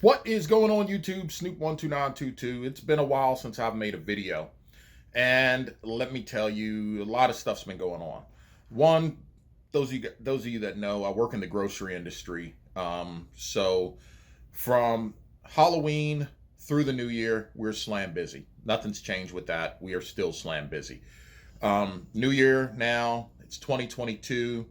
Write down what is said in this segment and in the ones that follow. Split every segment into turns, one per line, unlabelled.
What is going on YouTube? Snoop12922. It's been a while since I've made a video. And let me tell you, a lot of stuff's been going on. One, those of you that know, I work in the grocery industry. So from Halloween through the new year, we're slam busy. Nothing's changed with that. We are still slam busy. New year now, it's 2022.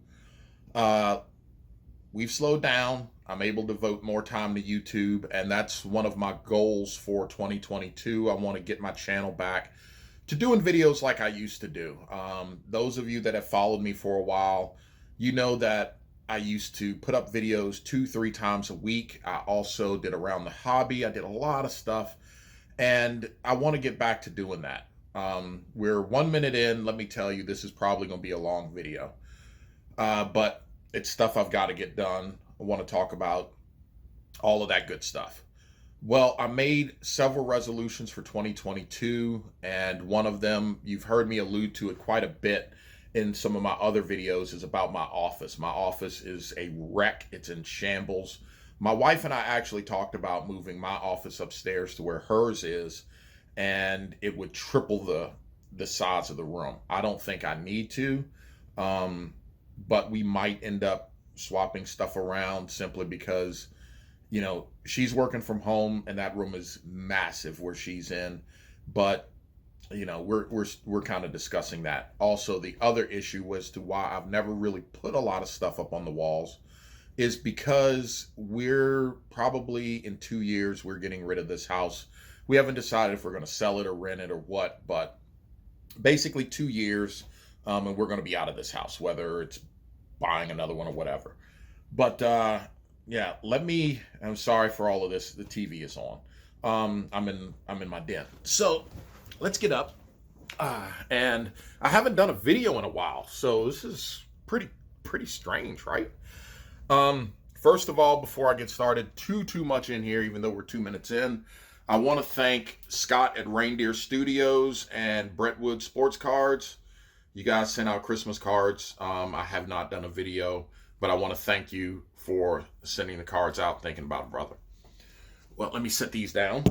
We've slowed down. I'm able to devote more time to YouTube, and that's one of my goals for 2022. I want to get my channel back to doing videos like I used to do. Those of you that have followed me for a while, you know that I used to put up videos 2-3 times a week. I also did Around the Hobby. I did a lot of stuff, and I want to get back to doing that. We're 1 minute in. Let me tell you, this is probably going to be a long video, but it's stuff I've got to get done. I want to talk about all of that good stuff. Well, I made several resolutions for 2022, and one of them, you've heard me allude to it quite a bit in some of my other videos, is about my office. My office is a wreck. It's in shambles. My wife and I actually talked about moving my office upstairs to where hers is, and it would triple the size of the room. I don't think I need to, but we might end up swapping stuff around simply because, you know, she's working from home and that room is massive where she's in. But, you know, we're kind of discussing that. Also, the other issue was to why I've never really put a lot of stuff up on the walls is because we're probably in 2 years, we're getting rid of this house. We haven't decided if we're going to sell it or rent it or what, but basically 2 years, and we're going to be out of this house, whether it's buying another one or whatever. But yeah, I'm sorry for all of this. The TV is on. I'm in my den. So let's get up. And I haven't done a video in a while, so this is pretty strange, right? First of all, before I get started too much in here, even though we're 2 minutes in, I want to thank Scott at Reindeer Studios and Brentwood Sports Cards. You guys sent out Christmas cards. I have not done a video, but I want to thank you for sending the cards out, thinking about a brother. Well, let me set these down.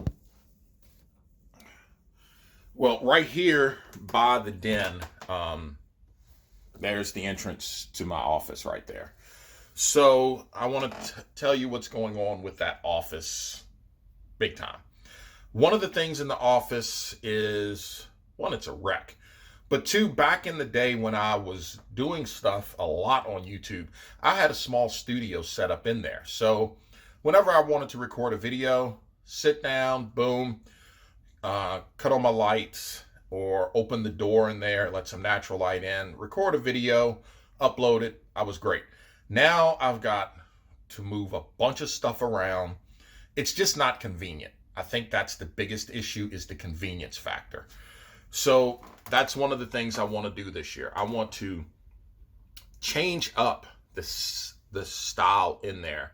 Well, right here by the den, there's the entrance to my office right there. So I want to tell you what's going on with that office big time. One of the things in the office is, one, it's a wreck. But two, back in the day when I was doing stuff a lot on YouTube, I had a small studio set up in there. So whenever I wanted to record a video, sit down, boom, cut on my lights or open the door in there, let some natural light in, record a video, upload it. I was great. Now I've got to move a bunch of stuff around. It's just not convenient. I think that's the biggest issue, is the convenience factor. So that's one of the things I want to do this year. I want to change up the style in there.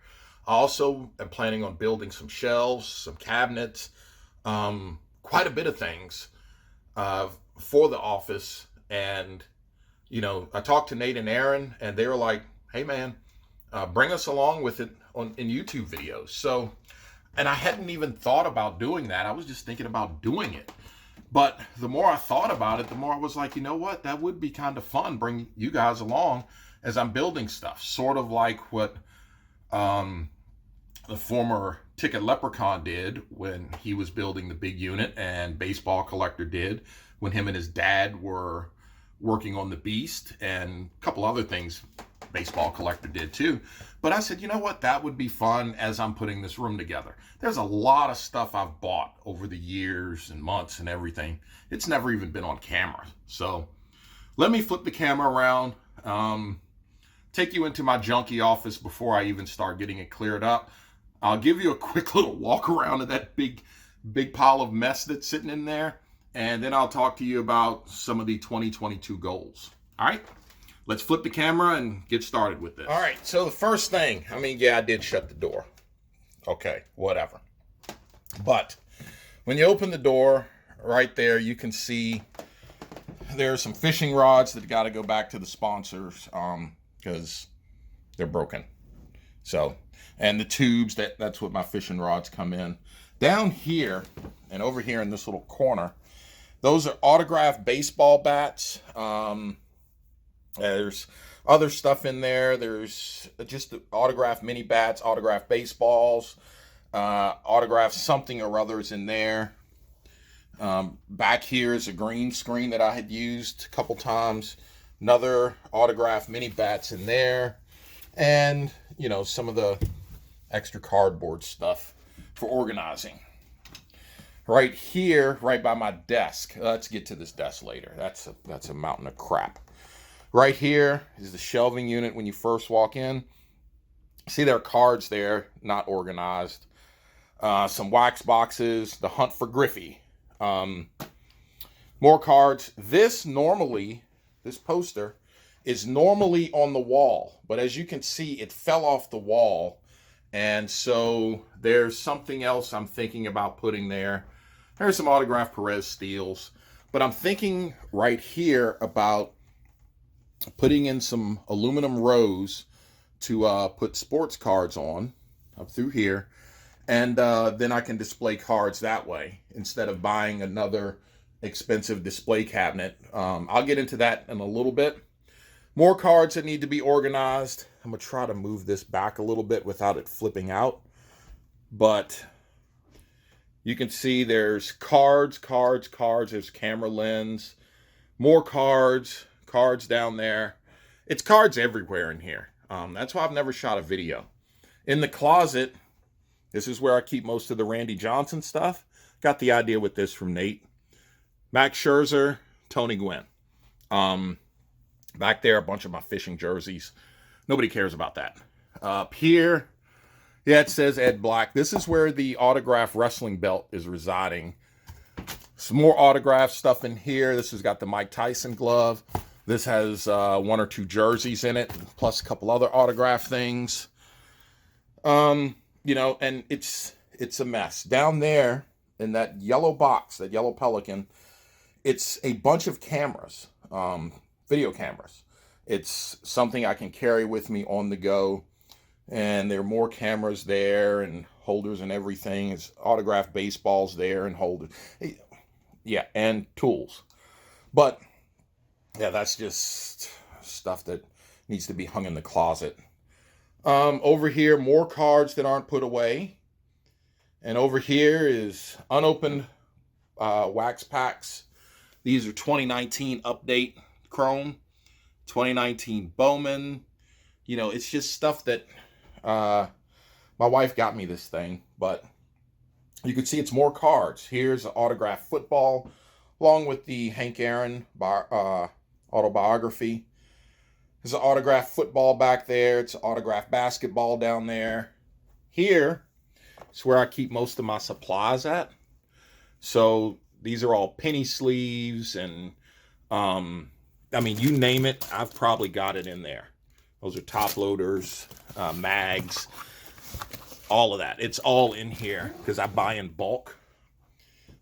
I also am planning on building some shelves, some cabinets, quite a bit of things for the office. And, you know, I talked to Nate and Aaron, and they were like, hey, man, bring us along with it in YouTube videos. So, and I hadn't even thought about doing that. I was just thinking about doing it. But the more I thought about it, the more I was like, you know what? That would be kind of fun. Bring you guys along as I'm building stuff. Sort of like what the former Ticket Leprechaun did when he was building the big unit, and Baseball Collector did when him and his dad were working on the Beast, and a couple other things Baseball Collector did too. But I said, you know what? That would be fun as I'm putting this room together. There's a lot of stuff I've bought over the years and months and everything. It's never even been on camera. So let me flip the camera around, take you into my junky office before I even start getting it cleared up. I'll give you a quick little walk around of that big pile of mess that's sitting in there. And then I'll talk to you about some of the 2022 goals. All right? Let's flip the camera and get started with this. All right, so the first thing, yeah, I did shut the door. Okay, whatever. But when you open the door, right there, you can see there are some fishing rods that got to go back to the sponsors because they're broken. So, and the tubes, that's what my fishing rods come in. Down here and over here in this little corner, those are autographed baseball bats. There's other stuff in there. There's just autographed mini bats, autographed baseballs, autographed something or others in there. Back here is a green screen that I had used a couple times. Another autographed mini bats in there. And, you know, some of the extra cardboard stuff for organizing. Right here, right by my desk. Let's get to this desk later. That's a mountain of crap. Right here is the shelving unit when you first walk in. See, there are cards there, not organized. Some wax boxes, the hunt for Griffey. More cards. This poster is normally on the wall, but as you can see, it fell off the wall. And so there's something else I'm thinking about putting there. There's some autographed Perez Steels, but I'm thinking right here about putting in some aluminum rows to put sports cards on up through here. And then I can display cards that way instead of buying another expensive display cabinet. I'll get into that in a little bit. More cards that need to be organized. I'm going to try to move this back a little bit without it flipping out. But you can see there's cards. There's camera lens. More cards down there. It's cards everywhere in here. That's why I've never shot a video. In the closet, this is where I keep most of the Randy Johnson stuff. Got the idea with this from Nate. Max Scherzer, Tony Gwynn. Back there, a bunch of my fishing jerseys. Nobody cares about that. Up here, yeah, it says Ed Black. This is where the autographed wrestling belt is residing. Some more autographed stuff in here. This has got the Mike Tyson glove. This has one or two jerseys in it, plus a couple other autographed things. You know, and it's a mess. Down there in that yellow box, that yellow Pelican, it's a bunch of cameras, video cameras. It's something I can carry with me on the go. And there are more cameras there and holders and everything. It's autographed baseballs there and holders. Yeah, and tools. But, yeah, that's just stuff that needs to be hung in the closet. Over here, more cards that aren't put away. And over here is unopened wax packs. These are 2019 Update Chrome, 2019 Bowman. You know, it's just stuff that my wife got me this thing, but you can see it's more cards. Here's an autographed football, along with the Hank Aaron autobiography. There's an autographed football back there. It's an autographed basketball down there. Here is where I keep most of my supplies at. So these are all penny sleeves and, I mean, you name it, I've probably got it in there. Those are top loaders, mags, all of that. It's all in here because I buy in bulk.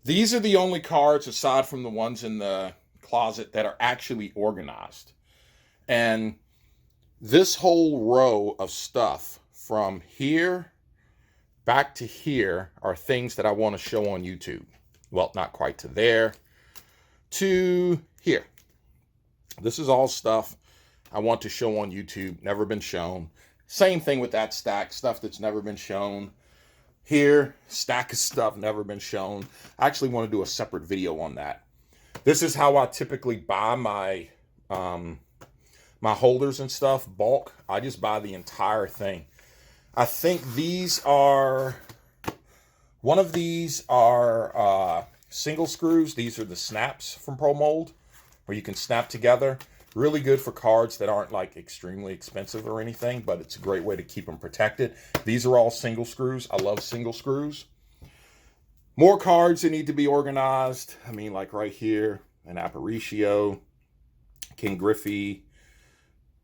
These are the only cards, aside from the ones in the closet, that are actually organized. And this whole row of stuff from here back to here are things that I want to show on YouTube. Well, not quite to there, to here. This is all stuff I want to show on YouTube, never been shown. Same thing with that stack, stuff that's never been shown. Here, stack of stuff never been shown. I actually want to do a separate video on that. This is how I typically buy my my holders and stuff, bulk. I just buy the entire thing. I think these are, one of these are single screws. These are the snaps from Pro Mold, where you can snap together. Really good for cards that aren't like extremely expensive or anything, but it's a great way to keep them protected. These are all single screws. I love single screws. More cards that need to be organized. I mean, like right here, an Aparicio, King Griffey,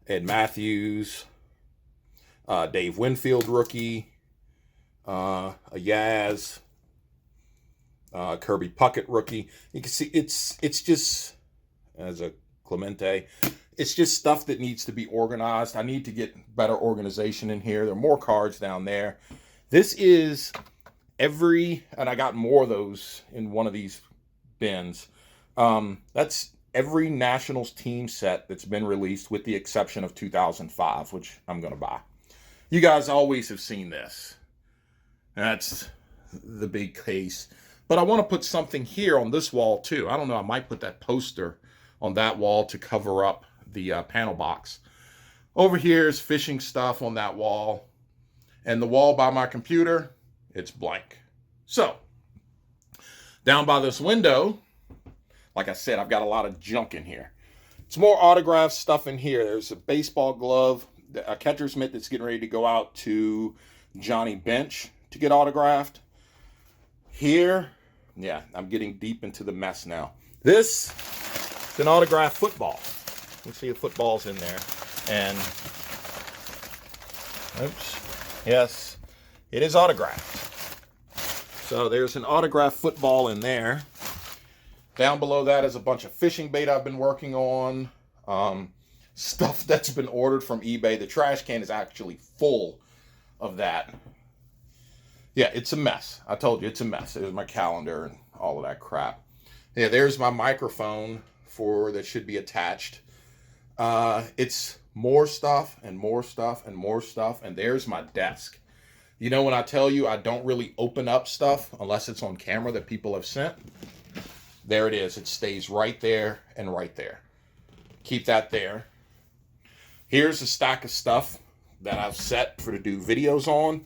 Ed Matthews, Dave Winfield rookie, a Yaz, Kirby Puckett rookie. You can see it's just, as a Clemente, It's just stuff that needs to be organized. I need to get better organization in here. There are more cards down there. This is and I got more of those in one of these bins. That's every Nationals team set that's been released with the exception of 2005, which I'm going to buy. You guys always have seen this. That's the big case. But I want to put something here on this wall too. I don't know, I might put that poster on that wall to cover up the panel box. Over here is fishing stuff on that wall. And the wall by my computer, it's blank. So, down by this window, like I said, I've got a lot of junk in here. It's more autograph stuff in here. There's a baseball glove, a catcher's mitt that's getting ready to go out to Johnny Bench to get autographed. Here, yeah, I'm getting deep into the mess now. This is an autographed football. You can see the football's in there. And, oops, yes, it is autographed. So there's an autographed football in there. Down below that is a bunch of fishing bait I've been working on. Stuff that's been ordered from eBay. The trash can is actually full of that. Yeah, it's a mess. I told you, it's a mess. There's my calendar and all of that crap. Yeah, there's my microphone that should be attached. It's more stuff and more stuff and more stuff. And there's my desk. You know, when I tell you I don't really open up stuff unless it's on camera that people have sent, there it is. It stays right there and right there. Keep that there. Here's a stack of stuff that I've set to do videos on.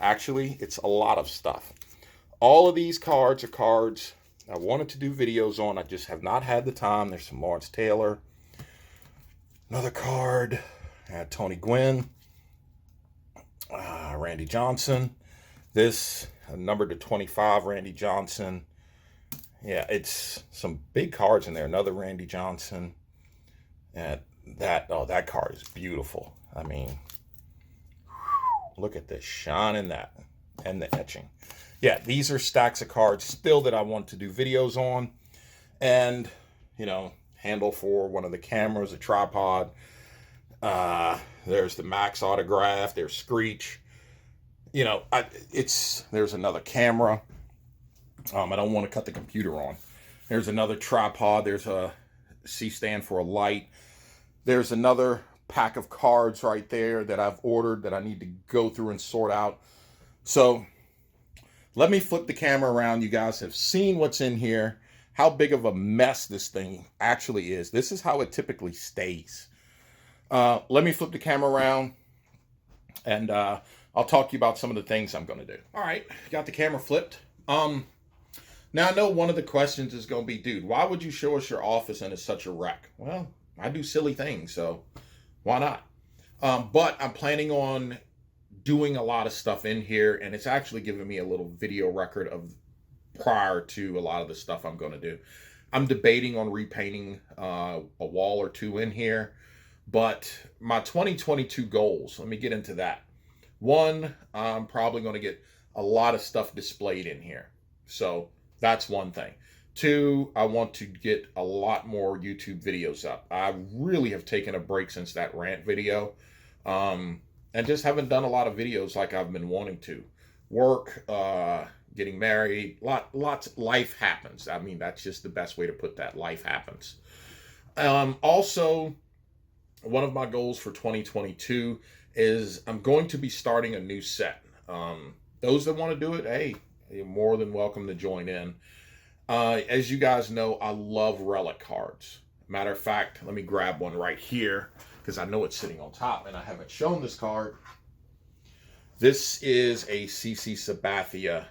Actually, it's a lot of stuff. All of these cards are cards I wanted to do videos on. I just have not had the time. There's some Lawrence Taylor. Another card. Tony Gwynn. Randy Johnson. This, numbered to 25, Randy Johnson. Yeah, it's some big cards in there. Another Randy Johnson. And that card is beautiful. I mean, look at the shine in that and the etching. Yeah, these are stacks of cards still that I want to do videos on. And, you know, handle for one of the cameras, a tripod. There's the Max autograph. There's Screech. You know, there's another camera. I don't want to cut the computer on. There's another tripod. There's a C-stand for a light. There's another pack of cards right there that I've ordered that I need to go through and sort out. So let me flip the camera around. You guys have seen what's in here, how big of a mess this thing actually is. This is how it typically stays. Let me flip the camera around and I'll talk to you about some of the things I'm going to do. All right, got the camera flipped. Now I know one of the questions is going to be, dude, why would you show us your office and it's such a wreck? Well, I do silly things, so why not? But I'm planning on doing a lot of stuff in here, and it's actually giving me a little video record of prior to a lot of the stuff I'm going to do. I'm debating on repainting a wall or two in here, but my 2022 goals, let me get into that. One, I'm probably going to get a lot of stuff displayed in here. So that's one thing. Two, I want to get a lot more YouTube videos up. I really have taken a break since that rant video. And just haven't done a lot of videos like I've been wanting to. Work, getting married, life happens. I mean, that's just the best way to put that. Life happens. Also, one of my goals for 2022 is I'm going to be starting a new set. Those that want to do it, hey, you're more than welcome to join in. As you guys know, I love relic cards. Matter of fact, let me grab one right here because I know it's sitting on top and I haven't shown this card. This is a CC Sabathia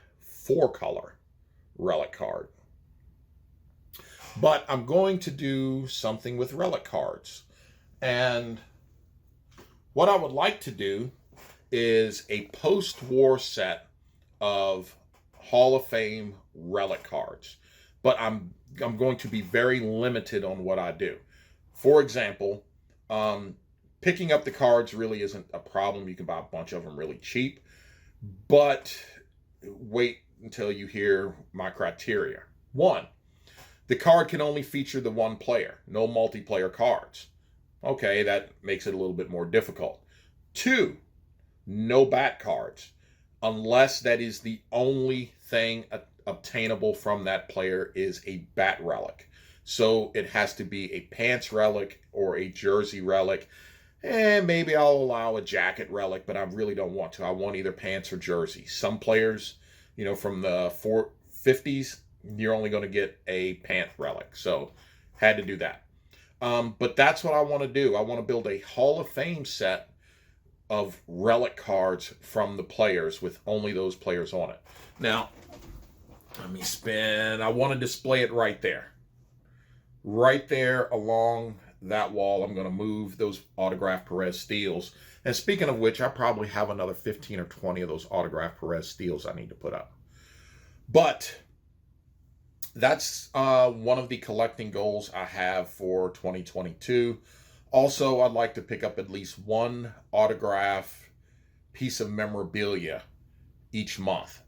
4-color relic card. But I'm going to do something with relic cards. And what I would like to do is a post-war set of Hall of Fame relic cards. But I'm going to be very limited on what I do. For example, picking up the cards really isn't a problem. You can buy a bunch of them really cheap. But wait until you hear my criteria. One, the card can only feature the one player. No multiplayer cards. Okay, that makes it a little bit more difficult. 2, no bat cards, unless that is the only thing obtainable from that player is a bat relic. So it has to be a pants relic or a jersey relic. And maybe I'll allow a jacket relic, but I really don't want to. I want either pants or jersey. Some players, from the 450s, you're only going to get a pant relic. So had to do that. But that's what I want to do. I want to build a Hall of Fame set of relic cards from the players with only those players on it. Now, let me spin. I want to display it right there. Right there along that wall. I'm going to move those autographed Perez Steels. And speaking of which, I probably have another 15 or 20 of those autographed Perez Steels I need to put up. But that's one of the collecting goals I have for 2022. Also, I'd like to pick up at least one autograph piece of memorabilia each month.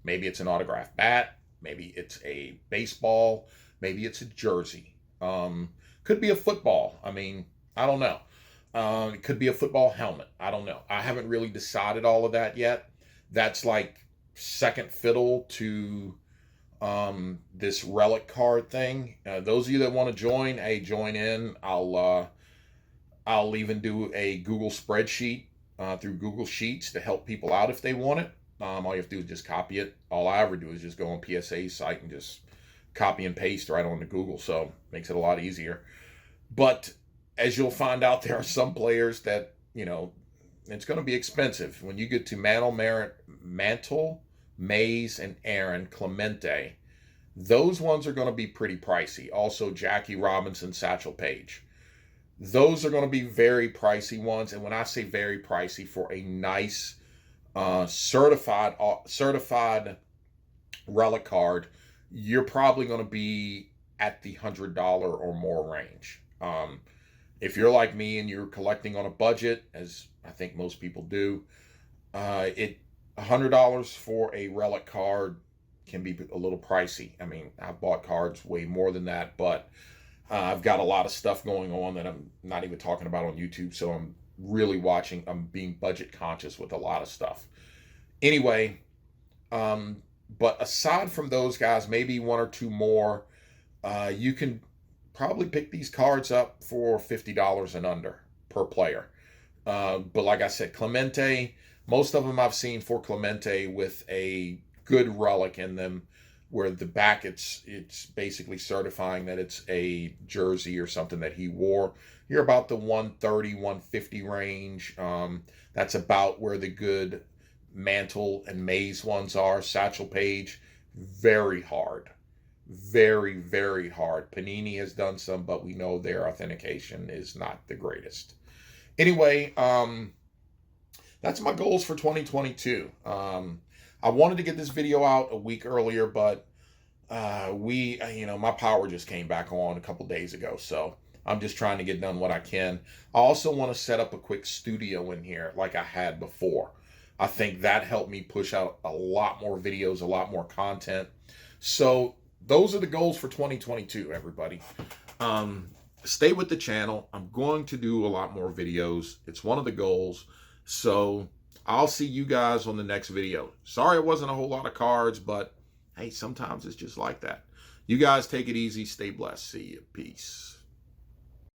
Maybe it's an autographed bat. Maybe it's a baseball. Maybe it's a jersey. Could be a football. I mean, I don't know. It could be a football helmet. I don't know. I haven't really decided all of that yet. That's like second fiddle to this relic card thing. Those of you that want to join, hey, join in. I'll even do a Google spreadsheet through Google Sheets to help people out if they want it. All you have to do is just copy it. All I ever do is just go on PSA's site and just copy and paste right onto Google, so makes it a lot easier. But as you'll find out, there are some players that, it's going to be expensive. When you get to Mantle, Mays, and Aaron Clemente, those ones are going to be pretty pricey. Also, Jackie Robinson, Satchel Paige. Those are going to be very pricey ones. And when I say very pricey, for a nice certified relic card, you're probably going to be at the $100 or more range. If you're like me and you're collecting on a budget, as I think most people do, $100 for a relic card can be a little pricey. I mean, I've bought cards way more than that, but I've got a lot of stuff going on that I'm not even talking about on YouTube, so I'm really I'm being budget conscious with a lot of stuff. Anyway, but aside from those guys, maybe one or two more, you can probably pick these cards up for $50 and under per player. But like I said, Clemente, most of them I've seen for Clemente with a good relic in them, where the back it's basically certifying that it's a jersey or something that he wore. You're about the 130, 150 range. That's about where the good Mantle and Mays ones are. Satchel Paige, very hard. Very, very hard. Panini has done some, but we know their authentication is not the greatest. Anyway, that's my goals for 2022. I wanted to get this video out a week earlier, but my power just came back on a couple days ago, so I'm just trying to get done what I can. I also want to set up a quick studio in here like I had before. I think that helped me push out a lot more videos, a lot more content. So those are the goals for 2022, everybody. Stay with the channel. I'm going to do a lot more videos. It's one of the goals. So I'll see you guys on the next video. Sorry it wasn't a whole lot of cards, but hey, sometimes it's just like that. You guys take it easy. Stay blessed. See you. Peace.